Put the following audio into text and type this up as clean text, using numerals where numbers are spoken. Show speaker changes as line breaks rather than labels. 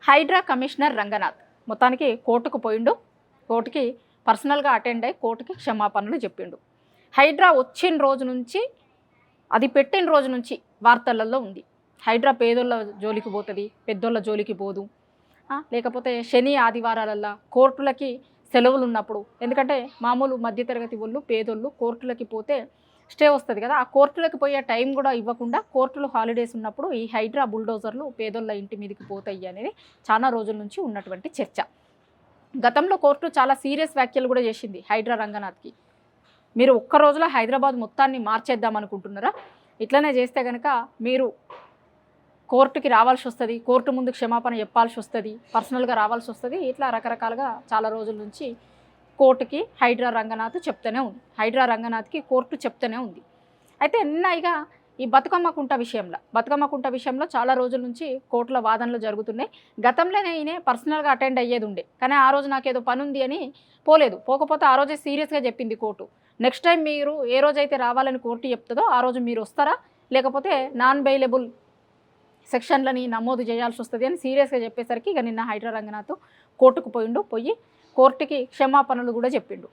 Hydraa commissioner Ranganath మొత్తానికి కోర్టుకు పోయిండు. కోర్టుకి పర్సనల్గా అటెండ్ అయ్యి కోర్టుకి క్షమాపణలు చెప్పిండు. హైడ్రా వచ్చిన రోజు నుంచి, అది పెట్టిన రోజు నుంచి వార్తలలో ఉంది. హైడ్రా పేదోళ్ళ జోలికి పోతుంది, పెద్దోళ్ళ జోలికి పోదు. లేకపోతే శని ఆదివారాలల్లో కోర్టులకి సెలవులు ఉన్నప్పుడు, ఎందుకంటే మామూలు మధ్యతరగతి వాళ్ళు పేదోళ్ళు కోర్టులకి పోతే స్టే వస్తుంది కదా, ఆ కోర్టులకు పోయే టైం కూడా ఇవ్వకుండా కోర్టులు హాలిడేస్ ఉన్నప్పుడు ఈ హైడ్రా బుల్డోజర్లు పేదోళ్ళ ఇంటి మీదకి పోతాయి అనేది చాలా రోజుల నుంచి ఉన్నటువంటి చర్చ. గతంలో కోర్టు చాలా సీరియస్ వ్యాఖ్యలు కూడా చేసింది హైడ్రా రంగనాథ్కి. మీరు ఒక్క రోజులో హైదరాబాద్ మొత్తాన్ని మార్చేద్దాం అనుకుంటున్నారా? ఇట్లనే చేస్తే కనుక మీరు కోర్టుకి రావాల్సి వస్తుంది, కోర్టు ముందు క్షమాపణ చెప్పాల్సి వస్తుంది, పర్సనల్గా రావాల్సి వస్తుంది. ఇట్లా రకరకాలుగా చాలా రోజుల నుంచి కోర్టుకి హైడ్రా రంగనాథ్ చెప్తూనే ఉంది. హైడ్రా రంగనాథ్కి కోర్టు చెప్తూనే ఉంది. అయితే నిన్నగా ఈ బతుకమ్మ కుంట విషయంలో చాలా రోజుల నుంచి కోర్టుల వాదనలు జరుగుతున్నాయి. గతంలోనే ఈయన పర్సనల్గా అటెండ్ అయ్యేది ఉండే, కానీ ఆ రోజు నాకేదో పని ఉంది అని పోలేదు. పోకపోతే ఆ రోజే సీరియస్గా చెప్పింది కోర్టు, నెక్స్ట్ టైం మీరు ఏ రోజైతే రావాలని కోర్టు చెప్తుందో ఆ రోజు మీరు వస్తారా, లేకపోతే నాన్ బెయిలబుల్ సెక్షన్లని నమోదు చేయాల్సి వస్తుంది అని సీరియస్గా చెప్పేసరికి ఇక నిన్న హైడ్రా రంగనాథ్ కోర్టుకు పోయి కోర్టుకి క్షమాపణలు కూడా చెప్పిండు.